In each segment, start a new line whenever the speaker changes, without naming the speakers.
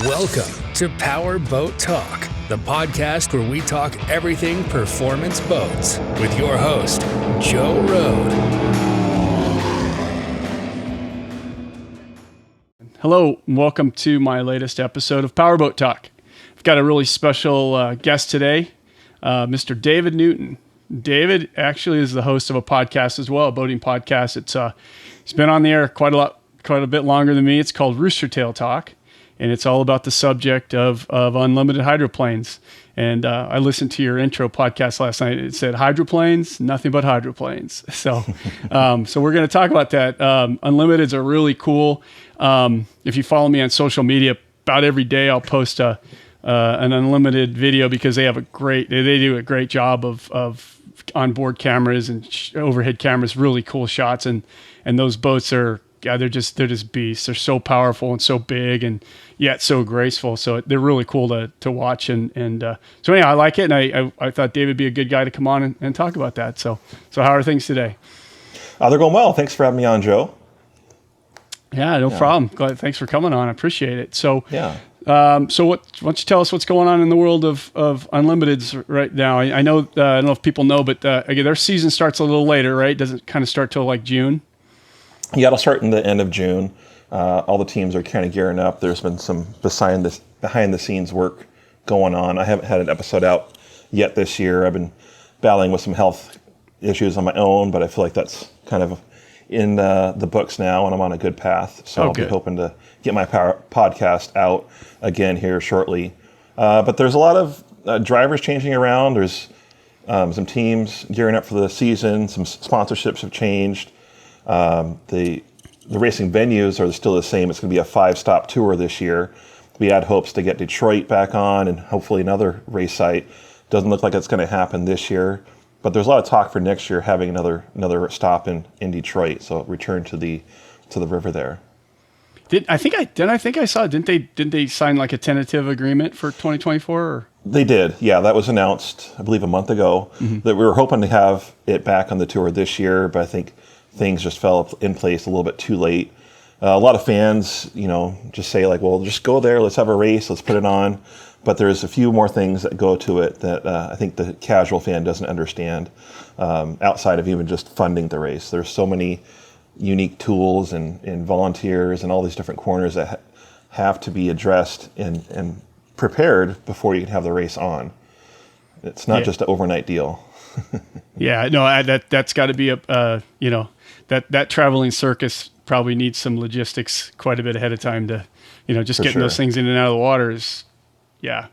Welcome to Power Boat Talk, the podcast where we talk everything performance boats with your host, Joe Road.
Hello, and welcome to my latest episode of Power Boat Talk. I've got a really special guest today, Mr. David Newton. David actually is the host of a podcast as well, a boating podcast. It's been on the air quite a bit longer than me. It's called Roostertail Talk, and it's all about the subject of unlimited hydroplanes. And I listened to your intro podcast last night. It said hydroplanes, nothing but hydroplanes. So, so we're going to talk about that. Unlimiteds are really cool. If you follow me on social media, about every day I'll post an unlimited video because they do a great job of onboard cameras and overhead cameras, really cool shots. And those boats they're just beasts. They're so powerful and so big and yet so graceful. So they're really cool to watch. So anyhow, I like it. And I thought David would be a good guy to come on and talk about that. So how are things today?
They're going well. Thanks for having me on, Joe.
Yeah, no problem. Thanks for coming on. I appreciate it. So,
yeah.
Why don't you tell us what's going on in the world of Unlimiteds right now? I know, I don't know if people know, but again, their season starts a little later, right? Doesn't kind of start till like June?
Yeah, it'll start in the end of June. All the teams are kind of gearing up. There's been some behind the scenes work going on. I haven't had an episode out yet this year. I've been battling with some health issues on my own, but I feel like that's kind of in the books now, and I'm on a good path. So I'll be hoping to get my podcast out again here shortly. But there's a lot of drivers changing around. There's some teams gearing up for the season. Some sponsorships have changed. The racing venues are still the same. It's going to be a 5-stop tour this year. We had hopes to get Detroit back on and hopefully another race site. Doesn't look like it's going to happen this year. But there's a lot of talk for next year having another stop in Detroit, so return to the river there.
Didn't they sign like a tentative agreement for 2024? Or?
They did, yeah. That was announced, I believe, a month ago. Mm-hmm. That we were hoping to have it back on the tour this year, but I think things just fell in place a little bit too late. A lot of fans, just say like, well, just go there, let's have a race, let's put it on. But there's a few more things that go to it that I think the casual fan doesn't understand outside of even just funding the race. There's so many unique tools and volunteers and all these different corners that have to be addressed and prepared before you can have the race on. It's not just an overnight deal.
Yeah, no, that's got to be that traveling circus probably needs some logistics quite a bit ahead of time to, just getting those things in and out of the water is. Yeah.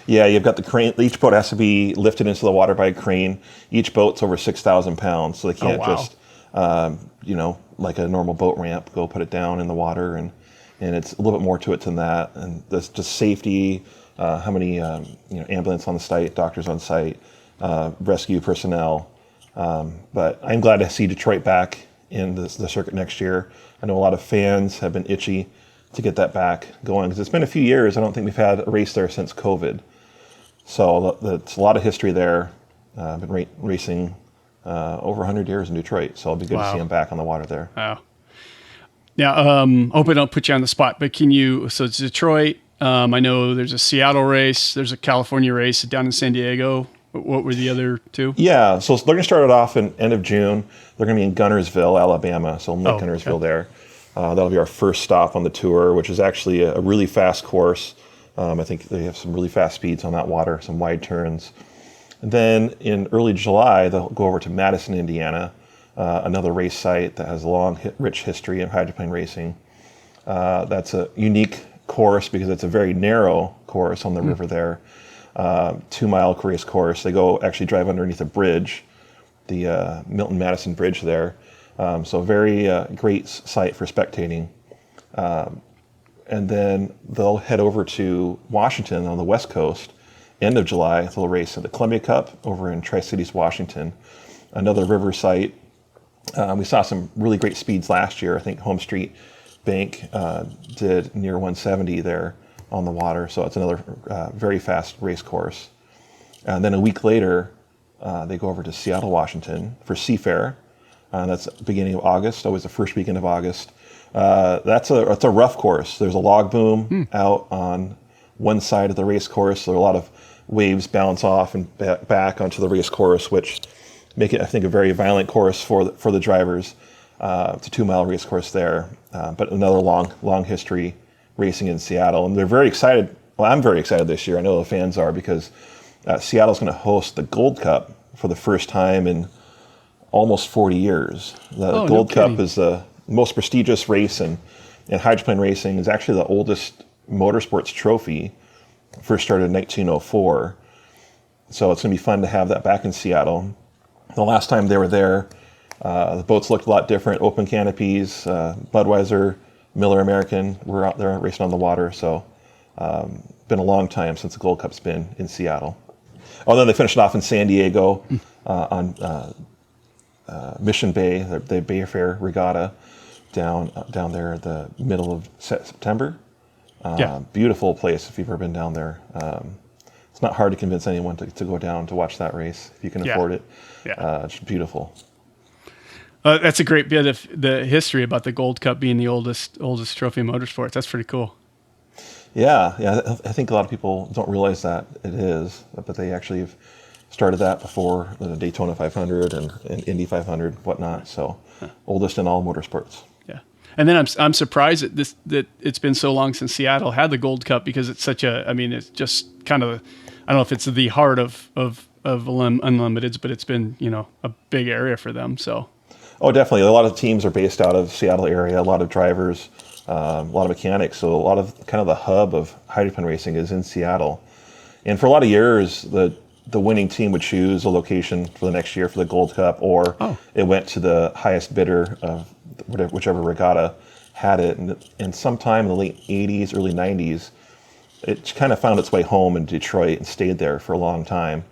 Yeah,
you've got the crane. Each boat has to be lifted into the water by a crane. Each boat's over 6,000 pounds, so they can't just, like a normal boat ramp, go put it down in the water. And it's a little bit more to it than that. And there's just safety, how many, ambulance on the site, doctors on site, rescue personnel. But I'm glad to see Detroit back in the circuit next year. I know a lot of fans have been itchy to get that back going, because it's been a few years. I don't think we've had a race there since COVID. So that's a lot of history there. I've been racing over 100 years in Detroit, so it'll be good to see them back on the water there.
Wow. Now, hope I don't put you on the spot, but so it's Detroit. I know there's a Seattle race, there's a California race down in San Diego. What were the other two? Yeah,
so they're going to start it off in end of June. They're going to be in Guntersville, Alabama, so we'll make Guntersville there. That'll be our first stop on the tour, which is actually a really fast course. I think they have some really fast speeds on that water, some wide turns. And then in early July, they'll go over to Madison, Indiana, another race site that has a long, rich history of hydroplane racing. That's a unique course because it's a very narrow course on the river there, 2-mile race course. They actually drive underneath a bridge, the Milton-Madison Bridge there. So very great site for spectating. And then they'll head over to Washington on the West Coast, end of July. They'll race at the Columbia Cup over in Tri-Cities, Washington, another river site. We saw some really great speeds last year. I think Home Street Bank did near 170 there on the water. So it's another very fast race course. And then a week later, they go over to Seattle, Washington for Seafair. That's beginning of August, always the first weekend of August. That's a rough course. There's a log boom out on one side of the race course. So a lot of waves bounce off and back onto the race course, which make it, I think, a very violent course for the drivers. It's a 2-mile race course there, but another long history racing in Seattle. And they're very excited. Well, I'm very excited this year. I know the fans are, because Seattle's going to host the Gold Cup for the first time in almost 40 years. The Gold Cup is the most prestigious race in hydroplane racing. Is actually the oldest motorsports trophy. First started in 1904. So it's going to be fun to have that back in Seattle. The last time they were there, the boats looked a lot different. Open canopies, Budweiser, Miller American were out there racing on the water. So been a long time since the Gold Cup's been in Seattle. Oh, then they finished off in San Diego on Mission Bay, the Bay Fair Regatta down there at the middle of September. Beautiful place if you've ever been down there. It's not hard to convince anyone to go down to watch that race if you can afford it. It's beautiful.
That's a great bit of the history about the Gold Cup being the oldest trophy in motorsports. That's pretty cool. Yeah.
I think a lot of people don't realize that it is, but they actually have started that before the Daytona 500 and Indy 500, whatnot. So, oldest in all motorsports.
Yeah, and then I'm surprised that it's been so long since Seattle had the Gold Cup, because it's such a. I mean, it's just kind of. I don't know if it's the heart of Unlimiteds, but it's been a big area for them. So.
Oh, definitely. A lot of teams are based out of Seattle area. A lot of drivers. A lot of mechanics, so a lot of kind of the hub of hydroplane racing is in Seattle. And for a lot of years, the winning team would choose a location for the next year for the Gold Cup, or it went to the highest bidder of whichever regatta had it. And sometime in the late 80s, early 90s, it kind of found its way home in Detroit and stayed there for a long time.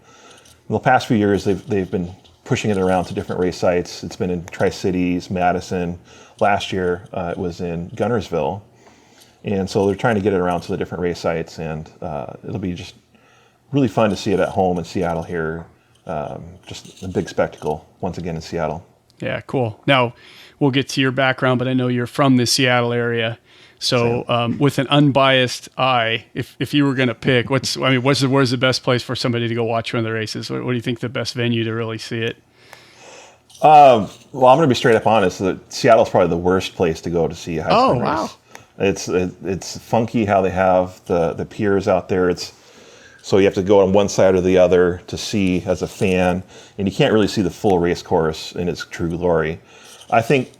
In the past few years, they've been pushing it around to different race sites. It's been in Tri-Cities, Madison. Last year, it was in Guntersville. And so they're trying to get it around to the different race sites, and it'll be just really fun to see it at home in Seattle here. Just a big spectacle once again in Seattle.
Yeah, cool. Now, we'll get to your background, but I know you're from the Seattle area. So with an unbiased eye, if you were going to pick, where's the best place for somebody to go watch one of the races? What do you think the best venue to really see it?
Well, I'm going to be straight up honest. Seattle's probably the worst place to go to see a hydroplane race. It's funky how they have the piers out there. So you have to go on one side or the other to see as a fan, and you can't really see the full race course in its true glory. I think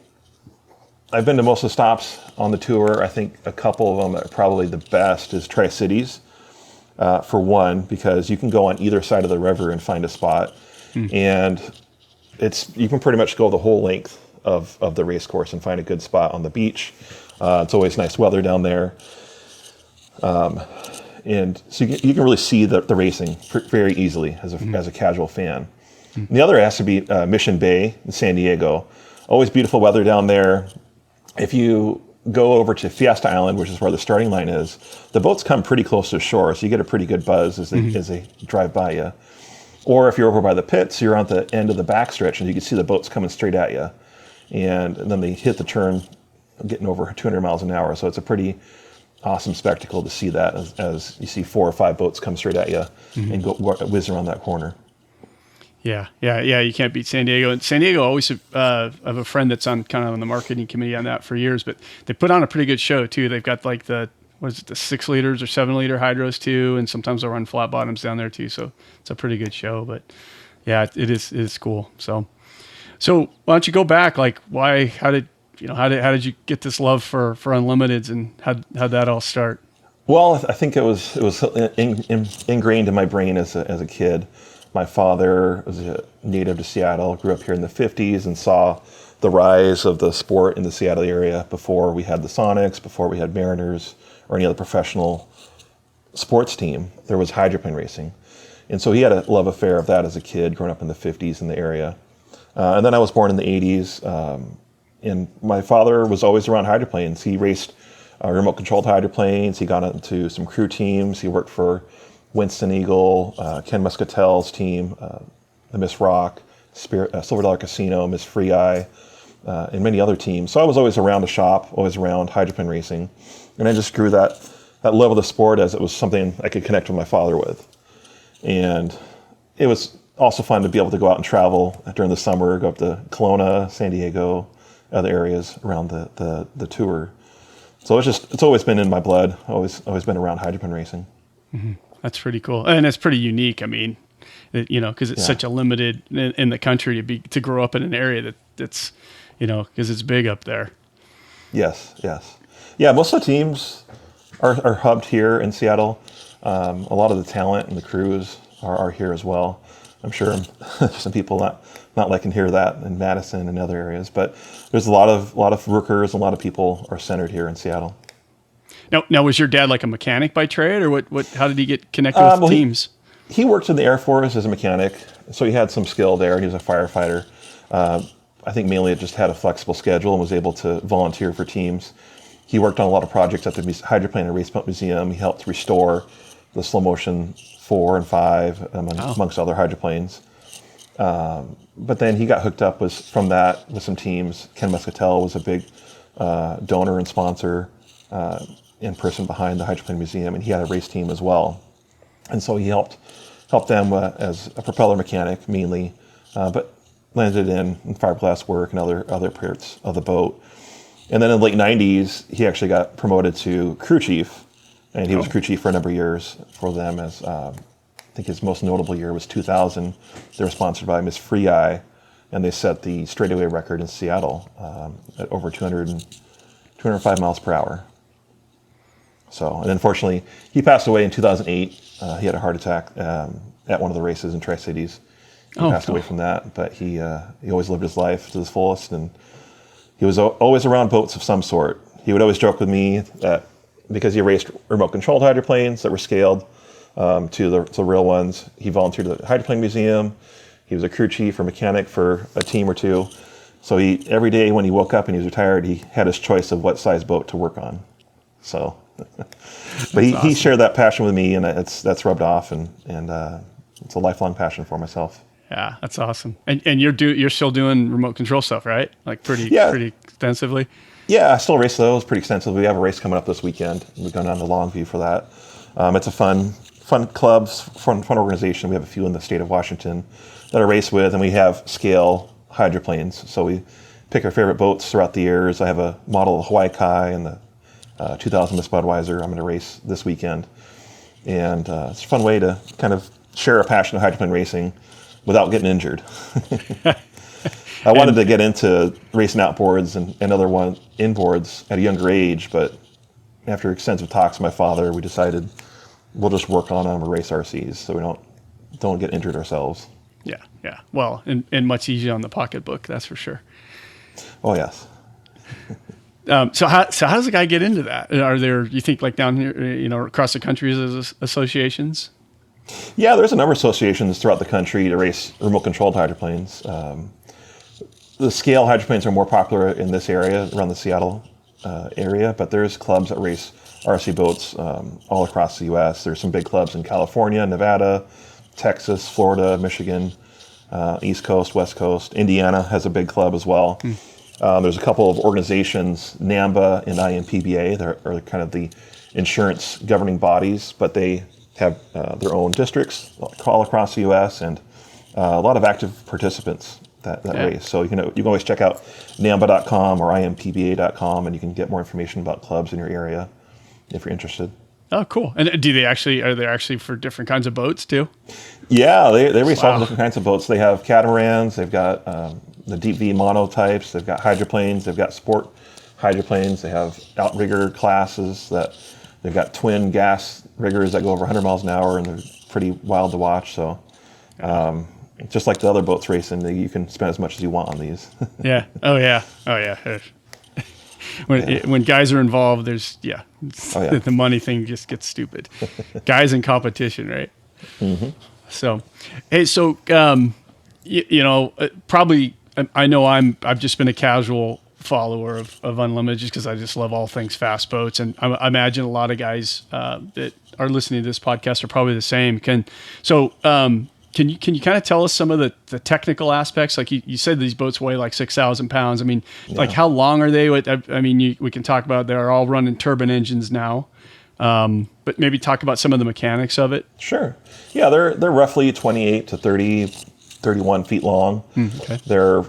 I've been to most of the stops on the tour. I think a couple of them are probably the best is Tri-Cities, for one, because you can go on either side of the river and find a spot. And you can pretty much go the whole length of the race course and find a good spot on the beach. It's always nice weather down there. And so you can really see the racing very easily as a casual fan. And the other has to be Mission Bay in San Diego. Always beautiful weather down there. If you go over to Fiesta Island, which is where the starting line is, the boats come pretty close to shore, so you get a pretty good buzz as they drive by you. Or if you're over by the pits, you're on the end of the backstretch, and you can see the boats coming straight at you. And then they hit the turn, getting over 200 miles an hour. So it's a pretty awesome spectacle to see that as you see 4 or 5 boats come straight at you and go whiz around that corner. Yeah.
You can't beat San Diego. And San Diego always I have a friend that's on the marketing committee on that for years, but they put on a pretty good show too. They've got like the 6 liters or 7 liter hydros too, and sometimes they'll run flat bottoms down there too. So it's a pretty good show. But yeah, it is cool. So why don't you go back? Like, how did you get this love for Unlimiteds, and how'd that all start?
Well, I think it was ingrained in my brain as a kid. My father was a native to Seattle, grew up here in the 50s, and saw the rise of the sport in the Seattle area before we had the Sonics, before we had Mariners, or any other professional sports team. There was hydroplane racing. And so he had a love affair of that as a kid, growing up in the 50s in the area. And then I was born in the 80s, and my father was always around hydroplanes. He raced remote-controlled hydroplanes. He got into some crew teams. He worked for Winston Eagle, Ken Muscatel's team, the Miss Rock, Silver Dollar Casino, Miss Free Eye, and many other teams. So I was always around the shop, always around hydroplane racing. And I just grew that love of the sport as it was something I could connect with my father with. And it was also fun to be able to go out and travel during the summer, go up to Kelowna, San Diego, other areas around the tour. So it's always been in my blood. Always been around hydroplane racing.
Mm-hmm. That's pretty cool. And it's pretty unique. I mean, because it's such a limited in the country to grow up in an area that's, because it's big up there.
Yes. Yeah, most of the teams are hubbed here in Seattle. A lot of the talent and the crews are here as well. I'm sure some people not liking to hear that in Madison and other areas, but there's a lot of workers, a lot of people are centered here in Seattle.
Now, was your dad like a mechanic by trade, or what? How did he get connected with teams?
He worked in the Air Force as a mechanic, so he had some skill there. He was a firefighter. I think mainly it just had a flexible schedule and was able to volunteer for teams. He worked on a lot of projects at the Hydroplane and Race Boat Museum. He helped restore the slow motion 4 and 5 amongst other hydroplanes. But then he got hooked up with some teams. Ken Muscatel was a big donor and sponsor in person behind the Hydroplane Museum, and he had a race team as well. And so he helped them as a propeller mechanic mainly, but landed in fiberglass work and other parts of the boat. And then in the late 90s, he actually got promoted to crew chief, and he was crew chief for a number of years for them. As I think his most notable year was 2000. They were sponsored by Miss Free Eye, and they set the straightaway record in Seattle at over 205 miles per hour. So, and unfortunately, he passed away in 2008. He had a heart attack at one of the races in Tri-Cities. He passed away from that, but he always lived his life to the fullest, and he was always around boats of some sort. He would always joke with me that because he raced remote-controlled hydroplanes that were scaled to the real ones, he volunteered at the Hydroplane Museum. He was a crew chief or mechanic for a team or two. So every day when he woke up and he was retired, he had his choice of what size boat to work on. So, but he shared that passion with me, and that's rubbed off, and it's a lifelong passion for myself.
Yeah, that's awesome. And you're still doing remote control stuff, right? Like pretty extensively.
Yeah, I still race those pretty extensively. We have a race coming up this weekend. We're going down to Longview for that. It's a fun clubs, fun organization. We have a few in the state of Washington that I race with, and we have scale hydroplanes. So we pick our favorite boats throughout the years. I have a model of Hawaii Kai and the 2000 Miss Budweiser I'm going to race this weekend. And it's a fun way to kind of share a passion of hydroplane racing without getting injured. I wanted to get into racing outboards and other inboards at a younger age, but after extensive talks with my father, we decided we'll just work on them or race RCs so we don't get injured ourselves.
Yeah. Well, and much easier on the pocketbook, that's for sure.
Oh, yes.
So how does a guy get into that? Are there, you think, like down here, across the country, there's associations?
Yeah, there's a number of associations throughout the country to race remote-controlled hydroplanes. The scale hydroplanes are more popular in this area, around the Seattle area, but there's clubs that race RC boats all across the U.S. There's some big clubs in California, Nevada, Texas, Florida, Michigan, East Coast, West Coast. Indiana has a big club as well. There's a couple of organizations, NAMBA and IMPBA, that are kind of the insurance governing bodies, but they have their own districts all across the U.S. and a lot of active participants that race. So you can always check out NAMBA.com or IMPBA.com, and you can get more information about clubs in your area if you're interested.
Oh, cool. And are they actually for different kinds of boats too?
Yeah, they race all different kinds of boats. They have catamarans, they've got the deep V monotypes, they've got hydroplanes, they've got sport hydroplanes, they have outrigger classes they've got twin gas riggers that go over 100 miles an hour, and they're pretty wild to watch. So just like the other boats racing, you can spend as much as you want on these.
Yeah. Oh yeah. When guys are involved, there's the money thing just gets stupid. Guys in competition, right? Mm-hmm. So, hey, probably I know I've just been a casual follower of Unlimited just because I just love all things fast boats, and I imagine a lot of guys that are listening to this podcast are probably the same. Can you kind of tell us some of the technical aspects? Like you said, these boats weigh like 6,000 pounds. I mean, like how long are they? I mean, we can talk about they're all running turbine engines now, but maybe talk about some of the mechanics of it.
Sure. Yeah, they're roughly 28 to 30, 31 feet long.
Okay.
They're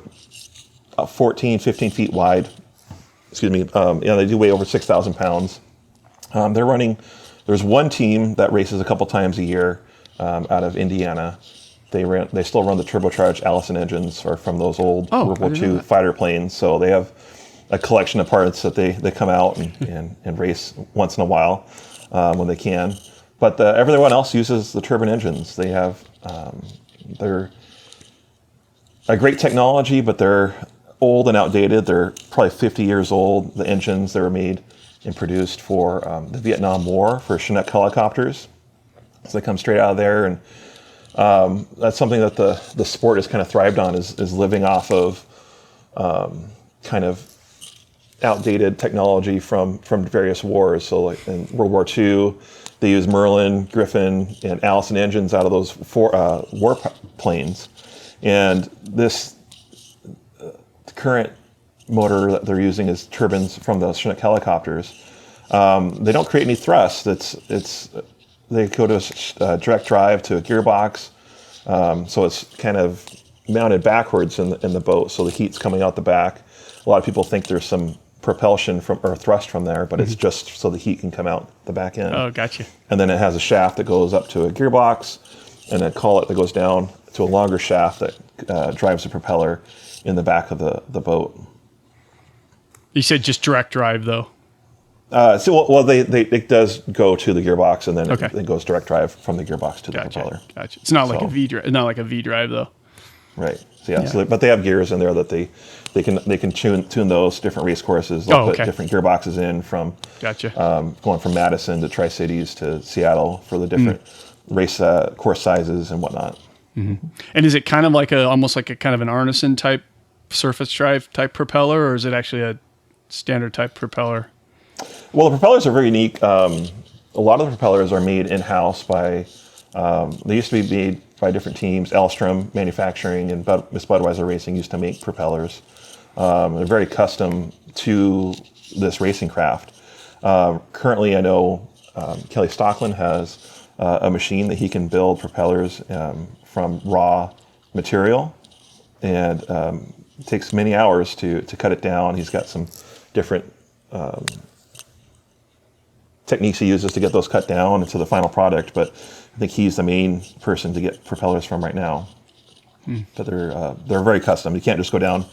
14, 15 feet wide. Excuse me. They do weigh over 6,000 pounds. They're running. There's one team that races a couple times a year out of Indiana. They still run the turbocharged Allison engines, or from those old World War II fighter planes. So they have a collection of parts that they come out and race once in a while when they can. But everyone else uses the turbine engines. They have they're a great technology, but they're old and outdated. They're probably 50 years old. The engines, they were made and produced for the Vietnam War for Chinook helicopters. So they come straight out of there, and that's something that the sport has kind of thrived on, is living off of kind of outdated technology from various wars. So like in World War II, they used Merlin, Griffin, and Allison engines out of those war planes. And this current motor that they're using is turbines from those Chinook helicopters. They don't create any thrust. They go to a direct drive to a gearbox, so it's kind of mounted backwards in the boat, so the heat's coming out the back. A lot of people think there's some propulsion or thrust from there, but it's just so the heat can come out the back end.
Oh, gotcha.
And then it has a shaft that goes up to a gearbox, and a collet that goes down to a longer shaft that drives the propeller in the back of the boat.
You said just direct drive, though.
It does go to the gearbox, and then it goes direct drive from the gearbox to the propeller.
Gotcha. It's not like a V drive. Not like a V drive, though.
Right. So but they have gears in there that they can tune those different race courses. They'll put different gearboxes in from going from Madison to Tri-Cities to Seattle for the different race course sizes and whatnot.
Mm-hmm. And is it kind of like almost like a kind of an Arneson type surface drive type propeller, or is it actually a standard type propeller?
Well, the propellers are very unique. A lot of the propellers are made in-house by, they used to be made by different teams. Elstrom Manufacturing and Miss Budweiser Racing used to make propellers. They're very custom to this racing craft. Currently, I know Kelly Stockland has a machine that he can build propellers from raw material, and it takes many hours to cut it down. He's got some different techniques he uses to get those cut down into the final product, but I think he's the main person to get propellers from right now. But they're very custom. You can't just go down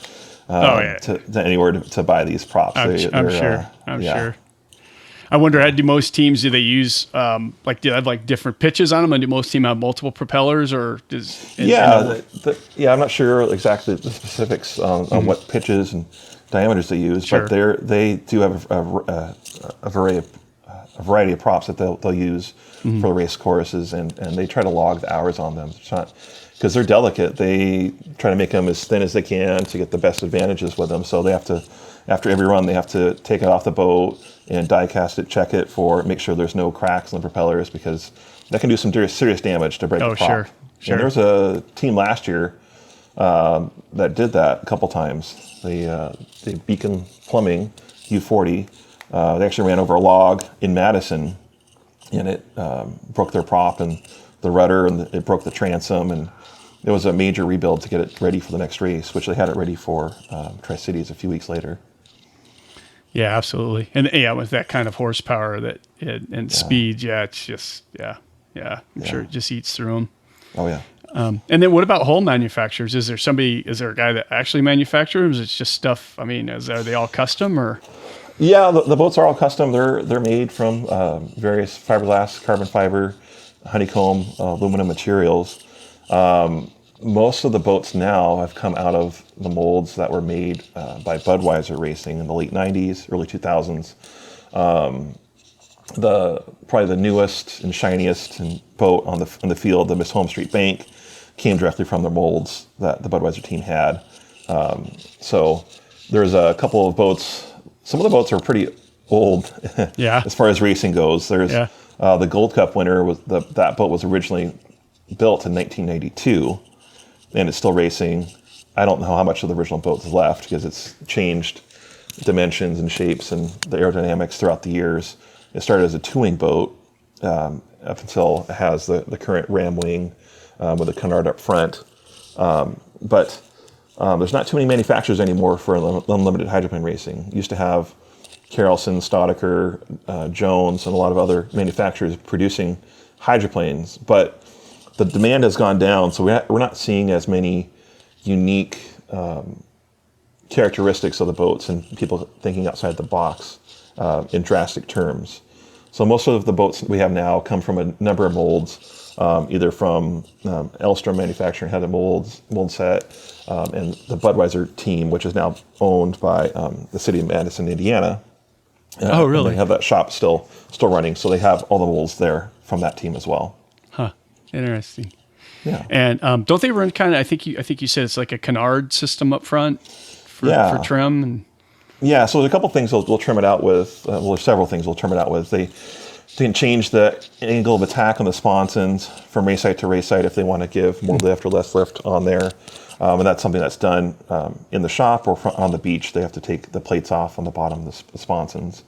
to anywhere to buy these props.
I'm sure. I wonder, do most teams, do they use do they have like different pitches on them, and do most teams have multiple propellers, or does
I'm not sure exactly the specifics on what pitches and diameters they use, but they do have a variety of props that they'll use for the race courses, and they try to log the hours on them. It's not, because they're delicate. They try to make them as thin as they can to get the best advantages with them. So they have to, after every run, they have to take it off the boat and die cast it, check it make sure there's no cracks in the propellers, because that can do some serious damage to break the prop. Sure. And there was a team last year that did that a couple times. The Beacon Plumbing U40, they actually ran over a log in Madison, and it broke their prop and the rudder, and it broke the transom, and it was a major rebuild to get it ready for the next race, which they had it ready for Tri-Cities a few weeks later.
Yeah, absolutely. And with that kind of horsepower and speed, it's just, I'm sure it just eats through them.
Oh, yeah.
And then what about hull manufacturers? Is there a guy that actually manufactures? It's just stuff, are they all custom, or?
Yeah, the boats are all custom. They're made from various fiberglass, carbon fiber, honeycomb, aluminum materials. Most of the boats now have come out of the molds that were made by Budweiser Racing in the late 90s, early 2000s. Probably the newest and shiniest boat on the field, the Miss Home Street Bank, came directly from the molds that the Budweiser team had. So there's a couple of boats. Some of the boats are pretty old as far as racing goes. There's the Gold Cup winner, that boat was originally built in 1992, and it's still racing. I don't know how much of the original boat is left because it's changed dimensions and shapes and the aerodynamics throughout the years. It started as a 2-wing boat up until it has the current ram wing with a canard up front. But there's not too many manufacturers anymore for unlimited hydroplane racing. Used to have Carlson, Staudacher, Jones, and a lot of other manufacturers producing hydroplanes, but the demand has gone down, so we're not seeing as many unique characteristics of the boats and people thinking outside the box in drastic terms. So most of the boats we have now come from a number of molds, either from Elstrom Manufacturing had a mold set, and the Budweiser team, which is now owned by the city of Madison, Indiana.
Oh, really?
They have that shop still running, so they have all the molds there from that team as well.
Huh. Interesting.
Yeah.
And don't they run kind of? I think you said it's like a canard system up front for trim. And
yeah. So there's a couple things we'll trim it out with. There's several things we'll trim it out with. They can change the angle of attack on the sponsons from race site to race site if they want to give more lift or less lift on there. And that's something that's done in the shop or on the beach. They have to take the plates off on the bottom of the sponsons.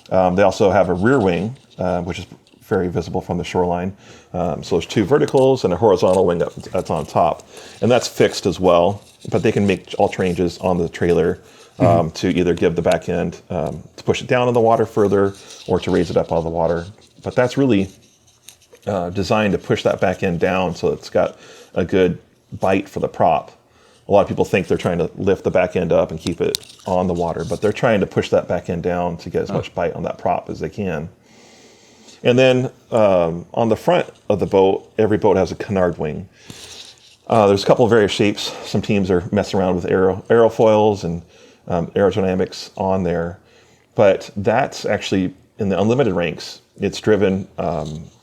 They also have a rear wing, which is very visible from the shoreline. So there's 2 verticals and a horizontal wing that's on top. And that's fixed as well, but they can make all changes on the trailer to either give the back end to push it down in the water further or to raise it up out of the water. But that's really designed to push that back end down so it's got a good bite for the prop. A lot of people think they're trying to lift the back end up and keep it on the water, but they're trying to push that back end down to get as much bite on that prop as they can. And then on the front of the boat, every boat has a canard wing. There's a couple of various shapes. Some teams are messing around with aerofoils and aerodynamics on there, but that's actually in the unlimited ranks. It's driven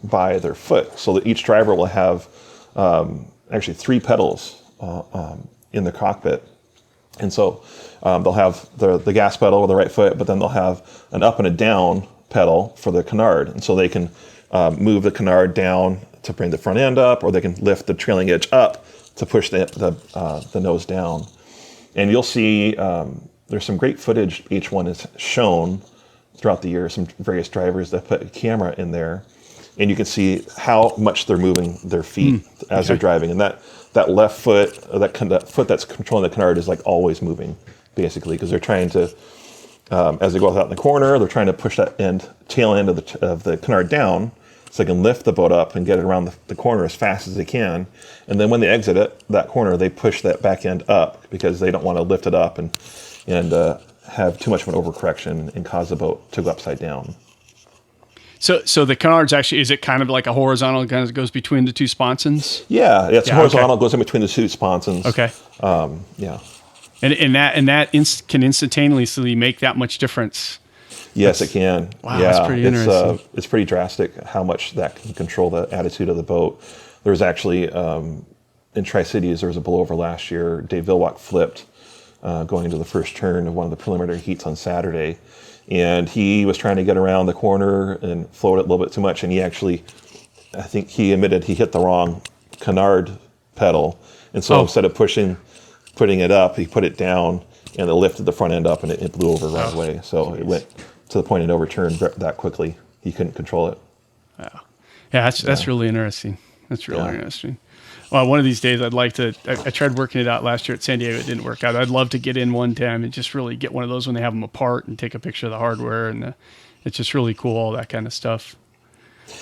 by their foot, so that each driver will have actually 3 pedals in the cockpit. And so they'll have the gas pedal with the right foot, but then they'll have an up and a down pedal for the canard. And so they can move the canard down to bring the front end up, or they can lift the trailing edge up to push the nose down. And you'll see there's some great footage each one is shown throughout the year, some various drivers that put a camera in there, and you can see how much they're moving their feet as they're driving. And that left foot, or that foot that's controlling the canard is like always moving, basically, because they're trying to, as they go out in the corner, they're trying to push that tail end of the canard down so they can lift the boat up and get it around the corner as fast as they can. And then when they exit that corner, they push that back end up because they don't want to lift it up and have too much of an overcorrection and cause the boat to go upside down.
So the canard's actually, is it kind of like a horizontal, kind of goes between the 2 sponsons?
Yeah, it's horizontal, goes in between the 2 sponsons.
Okay.
Yeah.
And that can instantaneously make that much difference.
Yes, it can.
Wow, that's pretty interesting.
It's pretty drastic how much that can control the attitude of the boat. There's actually, in Tri-Cities, there was a blowover last year. Dave Vilwalk flipped going into the first turn of one of the preliminary heats on Saturday. And he was trying to get around the corner and float it a little bit too much. And he actually, I think he admitted he hit the wrong canard pedal. And so instead of putting it up, he put it down and it lifted the front end up and it blew over right away. So it went to the point of no return that quickly. He couldn't control it.
Wow. Yeah, that's really interesting. That's really interesting. Well, one of these days I'd like to, I tried working it out last year at San Diego. It didn't work out. I'd love to get in one time and just really get one of those when they have them apart and take a picture of the hardware. And it's just really cool, all that kind of stuff.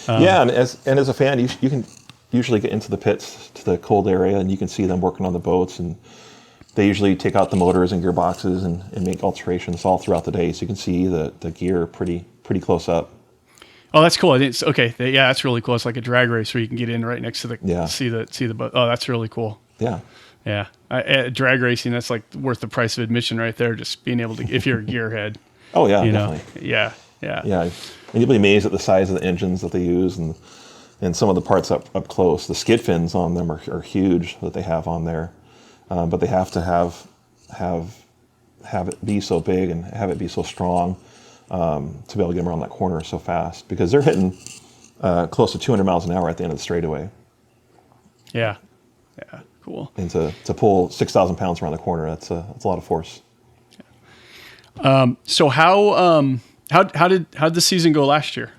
And as a fan, you can usually get into the pits to the cold area and you can see them working on the boats. And they usually take out the motors and gearboxes and make alterations all throughout the day. So you can see the gear pretty close up.
Oh, that's cool. I think okay. Yeah, that's really cool. It's like a drag race where you can get in right next to the see the boat. Oh, that's really cool.
Yeah.
Yeah. Drag racing, that's like worth the price of admission right there. Just being able to, if you're a gearhead.
Oh yeah,
definitely. Yeah.
And you'll be amazed at the size of the engines that they use and some of the parts up close. The skid fins on them are huge that they have on there, but they have to have it be so big and have it be so strong. To be able to get them around that corner so fast because they're hitting close to 200 miles an hour at the end of the straightaway.
Yeah. Cool.
And to pull 6,000 pounds around the corner, that's a lot of force.
So how did the season go last year?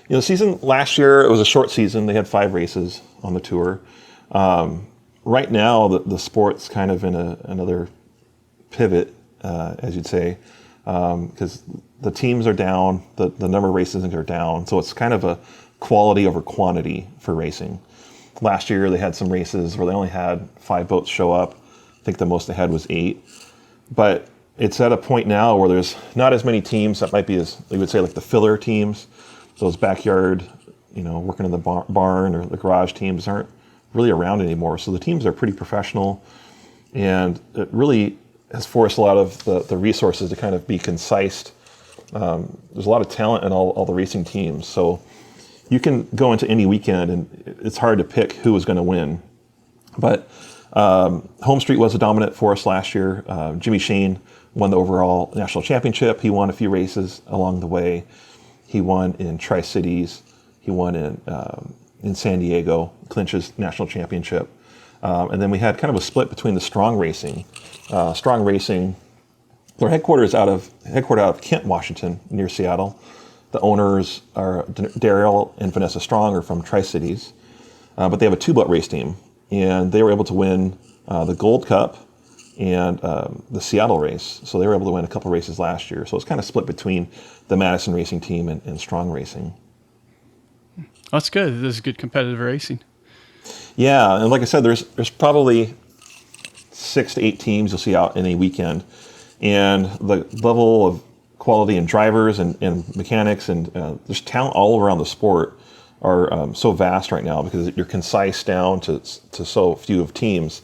The season last year, it was a short season. They had 5 races on the tour. Right now, the sport's kind of in another pivot, as you'd say, because the teams are down, the number of races are down. So it's kind of a quality over quantity for racing. Last year, they had some races where they only had 5 boats show up. I think the most they had was 8. But it's at a point now where there's not as many teams that might be as, they would say, like the filler teams, those backyard, working in the barn or the garage teams aren't really around anymore. So the teams are pretty professional, and it really has forced a lot of the resources to kind of be concise. There's a lot of talent in all the racing teams. So you can go into any weekend and it's hard to pick who was going to win. But Home Street was a dominant force last year. Jimmy Shane won the overall national championship. He won a few races along the way. He won in Tri-Cities. He won in San Diego, clinches national championship. And then we had kind of a split between the Strong Racing. Strong Racing, they're headquartered out of Kent, Washington, near Seattle. The owners are Daryl and Vanessa Strong are from Tri-Cities, but they have a 2-boat race team, and they were able to win the Gold Cup and the Seattle race. So they were able to win a couple races last year. So it's kind of split between the Madison Racing team and Strong Racing.
That's good. This is good competitive racing.
Yeah, and like I said, there's probably 6 to 8 teams you'll see out in a weekend, and the level of quality in drivers and mechanics and there's talent all around the sport are so vast right now because you're concise down to so few of teams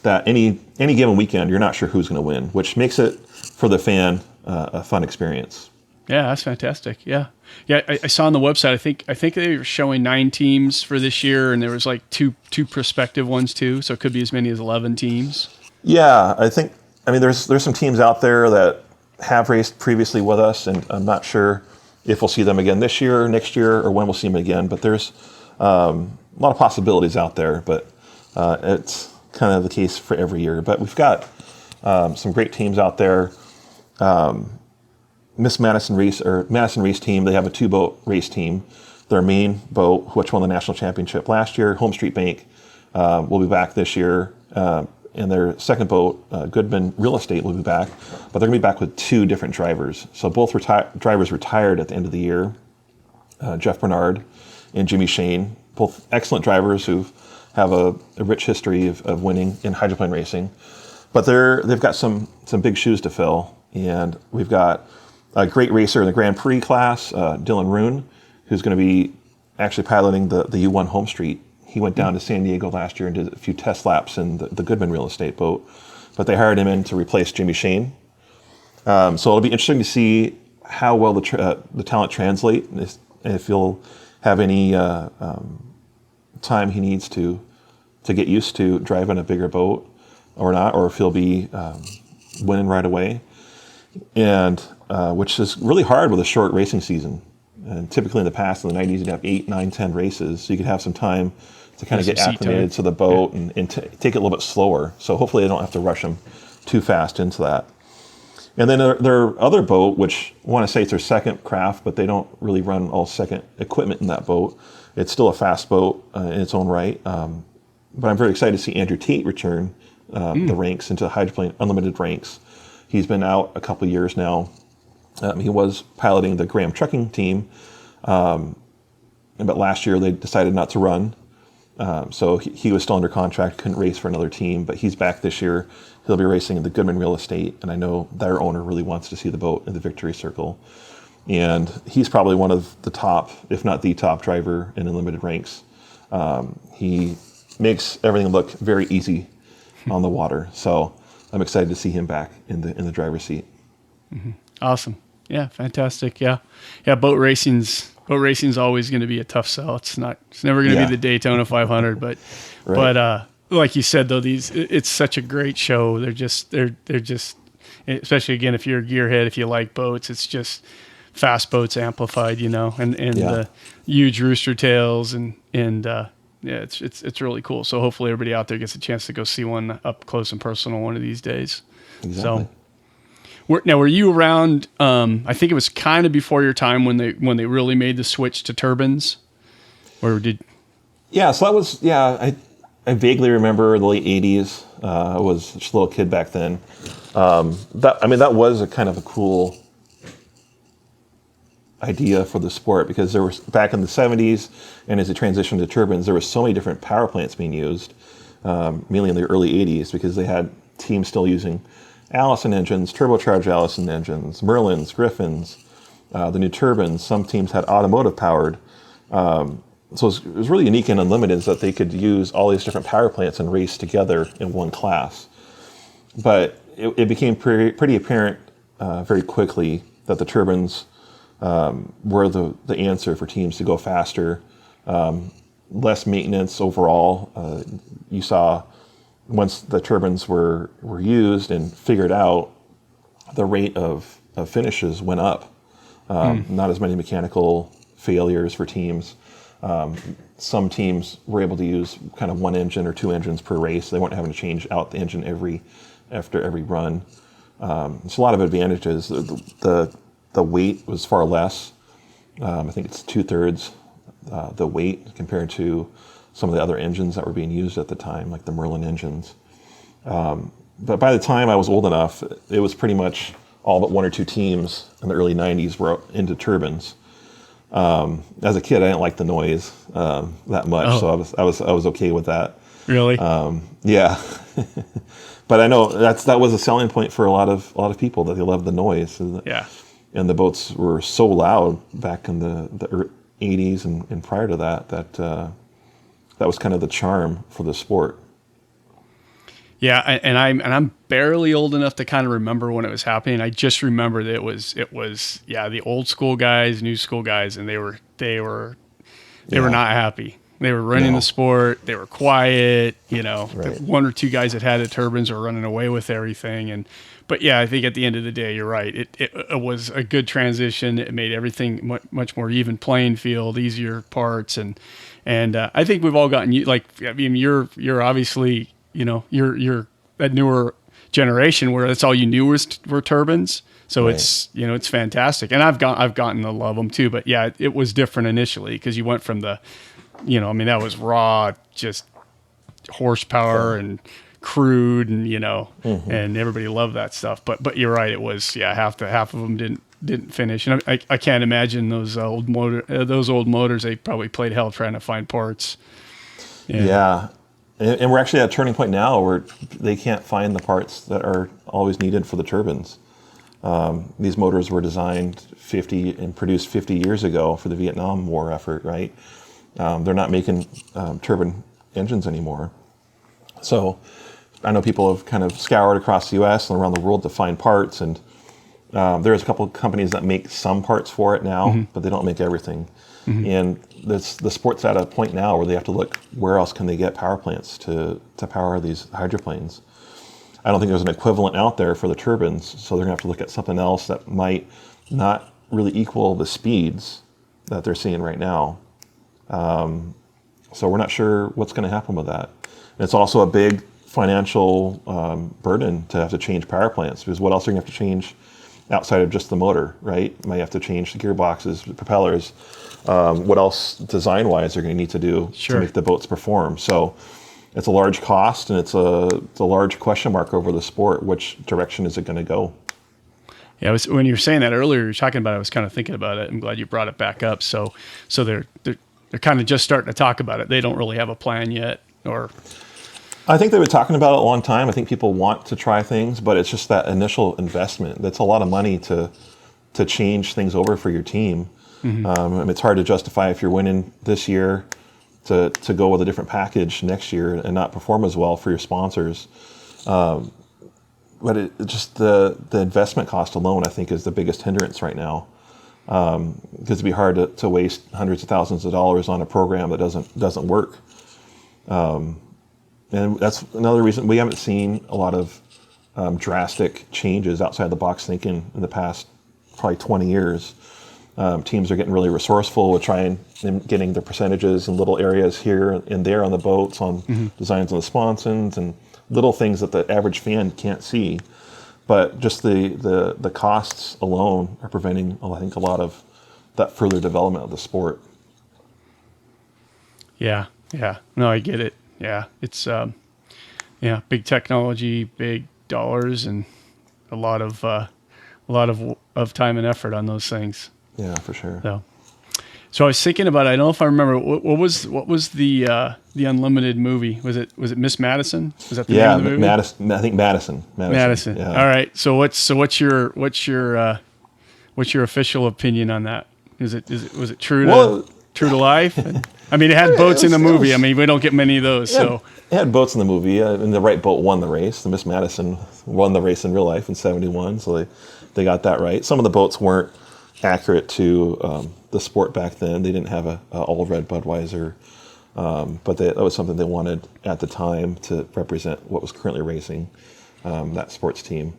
that any given weekend you're not sure who's going to win, which makes it for the fan a fun experience.
Yeah, that's fantastic. Yeah. I saw on the website. I think they were showing 9 teams for this year, and there was like two prospective ones too. So it could be as many as 11 teams.
Yeah, I mean, there's some teams out there that have raced previously with us, and I'm not sure if we'll see them again this year, next year, or when we'll see them again. But there's a lot of possibilities out there. But it's kind of the case for every year. But we've got some great teams out there. Madison Reese team, they have a 2-boat race team. Their main boat, which won the national championship last year, Home Street Bank, will be back this year. And their second boat, Goodman Real Estate, will be back. But they're going to be back with 2 different drivers. So both drivers retired at the end of the year. Jeff Bernard and Jimmy Shane, both excellent drivers who have a rich history of winning in hydroplane racing. But they've got some big shoes to fill. And we've got a great racer in the Grand Prix class, Dylan Roon, who's going to be actually piloting the U1 Home Street. He went down to San Diego last year and did a few test laps in the Goodman Real Estate boat, but they hired him in to replace Jimmy Shane. So it'll be interesting to see how well the talent translate, if he'll have any time he needs to get used to driving a bigger boat or not, or if he'll be winning right away. And which is really hard with a short racing season. And typically in the past, in the 90s, you'd have 8, 9, 10 races, so you could have some time to kind of get acclimated to the boat and take it a little bit slower. So hopefully they don't have to rush them too fast into that. And then their other boat, which I want to say it's their second craft, but they don't really run all second equipment in that boat. It's still a fast boat in its own right. But I'm very excited to see Andrew Tate return the ranks into hydroplane unlimited ranks. He's been out a couple of years now. He was piloting the Graham trucking team, but last year they decided not to run. So he was still under contract, couldn't race for another team, but he's back this year. He'll be racing in the Goodman Real Estate, and I know their owner really wants to see the boat in the victory circle. And he's probably one of the top, if not the top driver in unlimited ranks. He makes everything look very easy on the water. So I'm excited to see him back in the driver's seat.
Mm-hmm. Awesome. Yeah, fantastic. Yeah. Boat racing's always going to be a tough sell. It's never going to be the Daytona 500, but right. But like you said though, it's such a great show. They're just especially again if you're a gearhead, if you like boats, it's just fast boats amplified, and the huge Roostertails and Yeah, it's really cool. So hopefully everybody out there gets a chance to go see one up close and personal one of these days.
Exactly.
So. Were you around? I think it was kind of before your time when they really made the switch to turbines, or did?
Yeah, so that was I vaguely remember the late '80s. I was just a little kid back then. That was a kind of a cool idea for the sport, because there was, back in the '70s, and as it transitioned to turbines, there were so many different power plants being used, mainly in the early '80s, because they had teams still using Allison engines, turbocharged Allison engines, Merlins, Griffins, the new turbines. Some teams had automotive powered. So it was really unique in Unlimited, is that they could use all these different power plants and race together in one class. But it became pretty apparent very quickly that the turbines were the answer for teams to go faster, less maintenance overall. You saw, once the turbines were used and figured out, the rate of finishes went up. Not as many mechanical failures for teams. Some teams were able to use kind of one engine or two engines per race. They weren't having to change out the engine after every run. There's a lot of advantages. The weight was far less. I think it's 2/3 the weight compared to some of the other engines that were being used at the time, like the Merlin engines. But by the time I was old enough, it was pretty much all but one or two teams in the early '90s were into turbines. As a kid, I didn't like the noise that much, so I was okay with that.
Really?
Yeah. But I know that was a selling point for a lot of people, that they loved the noise.
Yeah.
And the boats were so loud back in the '80s and prior to that was kind of the charm for the sport.
Yeah, and I'm barely old enough to kind of remember when it was happening. I just remember that it was the old school guys, new school guys, and they were not happy. They were running the sport. They were quiet.
Right.
The one or two guys that had the turbines were running away with everything. But yeah, I think at the end of the day, you're right. It was a good transition. It made everything much more even playing field, easier parts, and I think we've all gotten you're obviously, you're that newer generation where that's all you knew were turbines. So
right.
It's fantastic, and I've gotten to love them too. But yeah, it was different initially, because you went from that was raw, just horsepower and crude, and and everybody loved that stuff. But you're right, it was half of them didn't finish, and I can't imagine those old motors. They probably played hell trying to find parts.
Yeah. And we're actually at a turning point now where they can't find the parts that are always needed for the turbines. These motors were designed and produced 50 years ago for the Vietnam War effort, right? They're not making turbine engines anymore. So I know people have kind of scoured across the U.S. and around the world to find parts, and there's a couple of companies that make some parts for it now, but they don't make everything. And the sport's at a point now where they have to look, where else can they get power plants to power these hydroplanes? I don't think there's an equivalent out there for the turbines, so they're going to have to look at something else that might not really equal the speeds that they're seeing right now. So we're not sure what's going to happen with that. And it's also a big financial burden to have to change power plants, because what else are you going to have to change outside of just the motor, right? You might have to change the gearboxes, the propellers. What else design-wise are you going to need to do to make the boats perform? So it's a large cost, and it's a large question mark over the sport. Which direction is it going to go?
Yeah, when you were saying that earlier, you were talking about it, I was kind of thinking about it. I'm glad you brought it back up. So they're kind of just starting to talk about it. They don't really have a plan yet, or...
I think they've been talking about it a long time. I think people want to try things, but it's just that initial investment. That's a lot of money to change things over for your team. It's hard to justify, if you're winning this year, to go with a different package next year and not perform as well for your sponsors. But it just the investment cost alone, I think, is the biggest hindrance right now. Because it'd be hard to waste hundreds of thousands of dollars on a program that doesn't work. And that's another reason we haven't seen a lot of drastic changes outside the box thinking in the past probably 20 years. Teams are getting really resourceful with trying and getting the percentages in little areas here and there on the boats, on designs on the sponsons, and little things that the average fan can't see. But just the costs alone are preventing, I think, a lot of that further development of the sport.
Yeah. No, I get it. Yeah, it's big technology, big dollars, and a lot of time and effort on those things.
Yeah, for sure.
So I was thinking about, I don't know if I remember, what was the Unlimited movie? Was it Miss Madison? Was that the name of the movie?
Madison. I think Madison.
Madison.
Yeah.
All right. So what's your official opinion on that? Was it true to life? I mean, it had boats in the movie. I mean, we don't get many of those. So
it had boats in the movie, and the right boat won the race. The Miss Madison won the race in real life in '71, so they got that right. Some of the boats weren't accurate to the sport back then. They didn't have a all red Budweiser, but that was something they wanted at the time to represent what was currently racing, that sports team.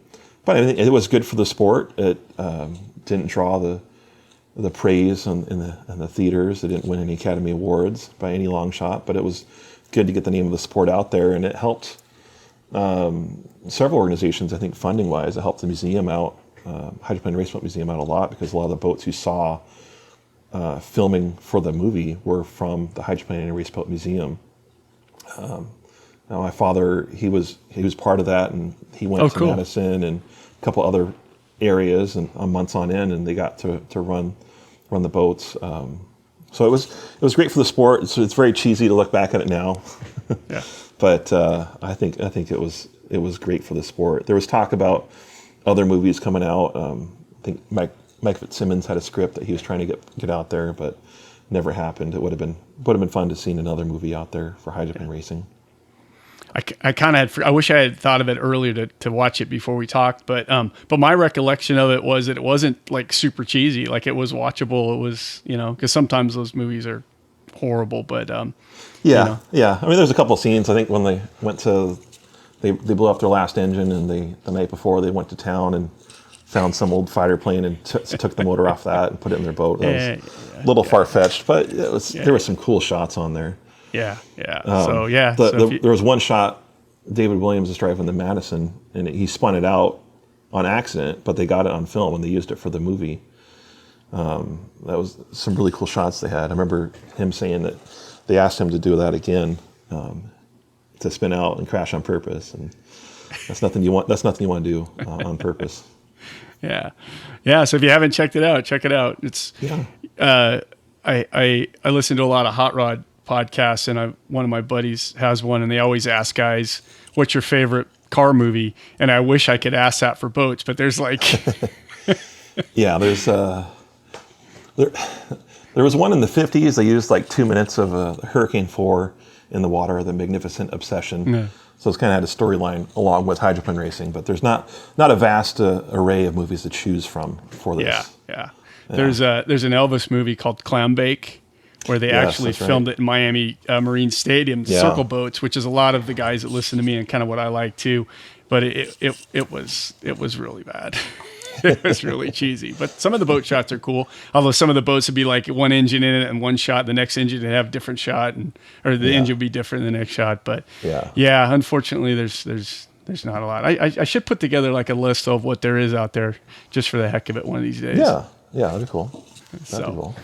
But I think it was good for the sport. It didn't draw the praise in the theaters. It didn't win any Academy Awards by any long shot, but it was good to get the name of the sport out there, and it helped several organizations, I think, funding-wise. It helped the museum out, Hydroplane Raceboat Museum, out a lot, because a lot of the boats you saw filming for the movie were from the Hydroplane and Raceboat Museum. Now my father, he was part of that, and he went to Madison and a couple other areas and months on end, and they got to run the boats. So it was great for the sport. It's very cheesy to look back at it now,
yeah.
But I think it was great for the sport. There was talk about other movies coming out. I think Mike Fitzsimmons had a script that he was trying to get out there, but never happened. It would have been fun to see another movie out there for hydroplane racing.
I kind of had. I wish I had thought of it earlier to watch it before we talked, but my recollection of it was that it wasn't like super cheesy. Like, it was watchable. It was, because sometimes those movies are horrible, but
yeah. I mean, there's a couple of scenes. I think when they went they blew up their last engine, and the night before they went to town and found some old fighter plane and took the motor off that and put it in their boat. It was a little far-fetched, but there were some cool shots on there.
Yeah.
There was one shot. David Williams was driving the Madison, and he spun it out on accident, but they got it on film and they used it for the movie. That was some really cool shots they had. I remember him saying that they asked him to do that again, to spin out and crash on purpose, and that's nothing you want. That's nothing you want to do on purpose.
Yeah. So if you haven't checked it out, check it out. It's I listen to a lot of hot rod podcasts, and one of my buddies has one, and they always ask guys, what's your favorite car movie? And I wish I could ask that for boats, but there's like
there's there was one in the 50s. They used like 2 minutes of Hurricane 4 in the water, the Magnificent Obsession. Yeah. So it's kind of had a storyline along with hydroplane racing, but there's not a vast array of movies to choose from for this.
Yeah. There's an Elvis movie called Clam Bake, where they actually filmed it in Miami Marine Stadium, circle boats, which is a lot of the guys that listen to me and kind of what I like too. But it was really bad. It was really cheesy. But some of the boat shots are cool. Although some of the boats would be like one engine in it and one shot. The next engine would have a different shot, or the engine would be different in the next shot. But unfortunately, there's not a lot. I should put together like a list of what there is out there just for the heck of it one of these days.
Yeah, that'd be cool. That'd be cool.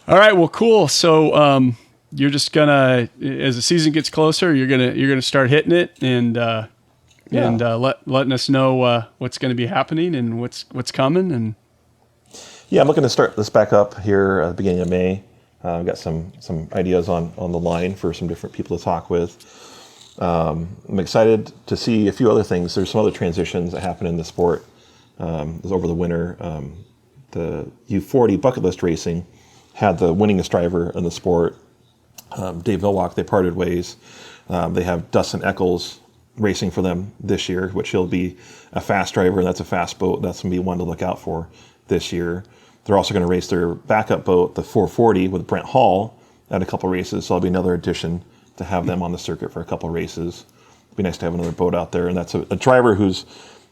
All right, well, cool. So you're just gonna, as the season gets closer, you're gonna start hitting it and letting us know what's going to be happening and what's coming. And
I'm looking to start this back up here at the beginning of May. I've got some ideas on the line for some different people to talk with. I'm excited to see a few other things. There's some other transitions that happen in the sport. Over the winter, the U40 bucket list racing had the winningest driver in the sport, Dave Villwock. They parted ways. They have Dustin Eccles racing for them this year, which he'll be a fast driver, and that's a fast boat. That's going to be one to look out for this year. They're also going to race their backup boat, the 440, with Brent Hall at a couple races, so that'll be another addition to have them on the circuit for a couple races. It'd be nice to have another boat out there, and that's a driver who's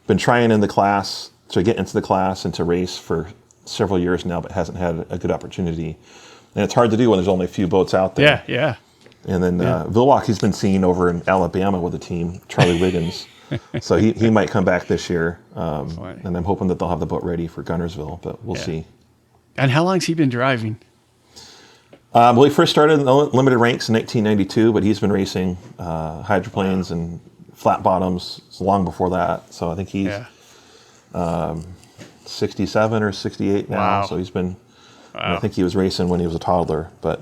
been trying in the class to get into the class and to race for several years now, but hasn't had a good opportunity. And it's hard to do when there's only a few boats out there.
Yeah.
And then Vilwaukee's been seen over in Alabama with a team, Charlie Wiggins. So he might come back this year. And I'm hoping that they'll have the boat ready for Gunnersville, but we'll see.
And how long's he been driving?
Well, he first started in the limited ranks in 1992, but he's been racing hydroplanes and flat bottoms long before that. So I think he's 67 or 68 now.
Wow.
So he's been, I think he was racing when he was a toddler, but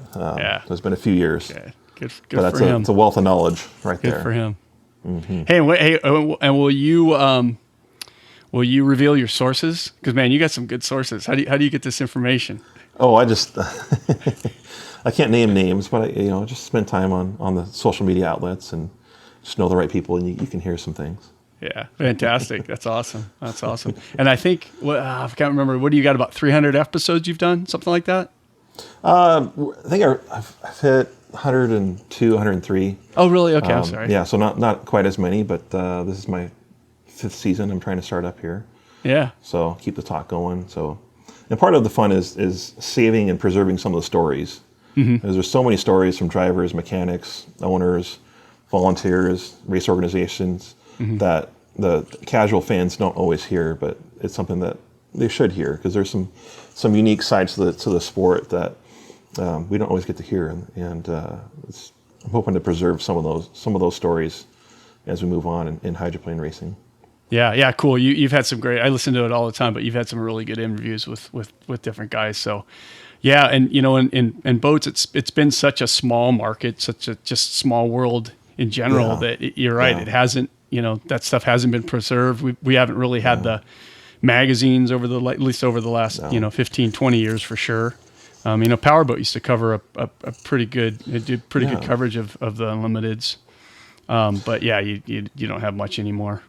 there's been a few years.
Okay. Good
but
for him.
It's a wealth of knowledge right there.
Good for him. Mm-hmm. Hey, and will you reveal your sources? Because man, you got some good sources. How do you get this information?
Oh, I just I can't name names, but I just spend time on the social media outlets and just know the right people, and you can hear some things.
Yeah, fantastic. That's awesome. And I think I can't remember. What do you got? About 300 episodes you've done, something like that?
I think I've hit 102, 103.
Oh, really? Okay, I'm sorry.
Yeah, so not quite as many, but this is my 5th season. I'm trying to start up here.
Yeah.
So keep the talk going. So, and part of the fun is saving and preserving some of the stories. Mm-hmm. Because there's so many stories from drivers, mechanics, owners, volunteers, race organizations that the casual fans don't always hear, but it's something that they should hear because there's some unique sides to the sport that we don't always get to hear, and I'm hoping to preserve some of those stories as we move on in hydroplane racing. Yeah,
cool. You've had some great. I listen to it all the time, but you've had some really good interviews with different guys. So, yeah, and in boats, it's been such a small market, such a just small world in general that you're right. Yeah. It hasn't, that stuff hasn't been preserved. We haven't really had the magazines at least over the last 15, 20 years for sure. Powerboat used to cover a pretty good. It did pretty good coverage of the Unlimiteds, but you don't have much anymore.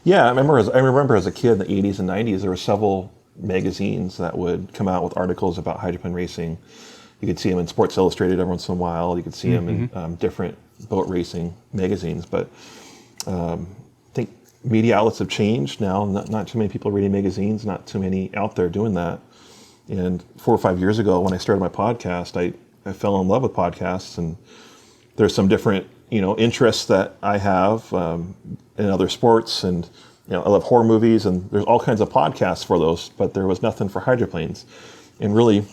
Yeah, I remember as a kid in the 80s and 90s, there were several magazines that would come out with articles about hydroplane racing. You could see them in Sports Illustrated every once in a while. You could see them in different boat racing magazines. But I think media outlets have changed now. Not too many people reading magazines, not too many out there doing that. And 4 or 5 years ago, when I started my podcast, I fell in love with podcasts. And there's some different interests that I have in other sports, and I love horror movies, and there's all kinds of podcasts for those, but there was nothing for hydroplanes, and really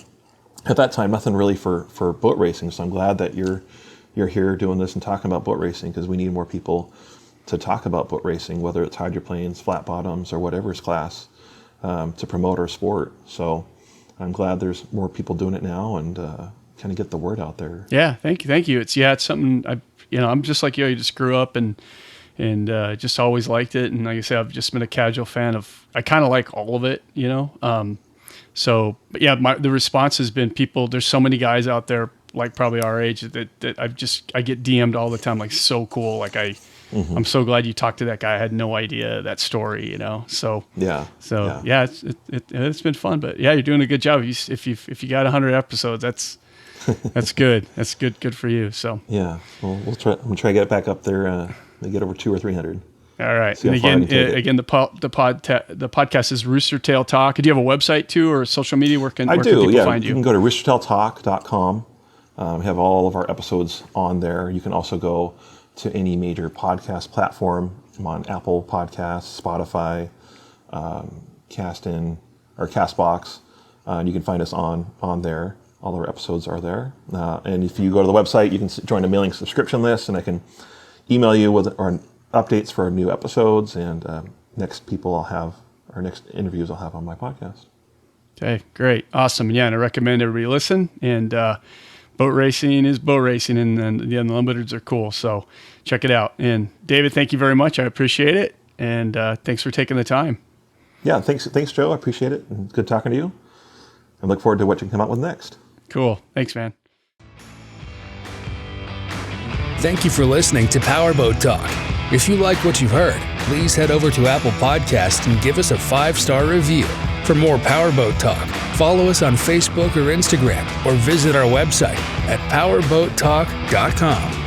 at that time nothing really for boat racing. So I'm glad that you're here doing this and talking about boat racing, because we need more people to talk about boat racing, whether it's hydroplanes, flat bottoms, or whatever's class, to promote our sport. So I'm glad there's more people doing it now, and kind of get the word out there.
Yeah, thank you. It's something I'm just like you. I just grew up and just always liked it. And like I said, I've just been a casual fan of. I kind of like all of it, So, but yeah, the response has been people. There's so many guys out there, like probably our age, that I get DM'd all the time, like so cool. Like I'm so glad you talked to that guy. I had no idea that story, So it's been fun. But yeah, you're doing a good job. If you got 100 episodes, that's good. That's good for you. So
yeah, well, I'm gonna try to get it back up there. Get over 200 or 300.
All right. And again, the podcast is Roostertail Talk. Do you have a website too, or social media? Where can people find you?
You can go to roostertailtalk.com. We have all of our episodes on there. You can also go to any major podcast platform. I'm on Apple Podcasts, Spotify, Castbox, and you can find us on there. All our episodes are there. And if you go to the website, you can join a mailing subscription list, and I can email you with our updates for our new episodes and next interviews I'll have on my podcast.
Okay, great. Awesome. Yeah, and I recommend everybody listen. And boat racing is boat racing, and the Unlimiteds are cool. So check it out. And David, thank you very much. I appreciate it. And thanks for taking the time.
Yeah, thanks, Joe. I appreciate it. And good talking to you. I look forward to what you can come out with next.
Cool. Thanks, man.
Thank you for listening to Powerboat Talk. If you like what you've heard, please head over to Apple Podcasts and give us a 5-star review. For more Powerboat Talk, follow us on Facebook or Instagram, or visit our website at powerboattalk.com.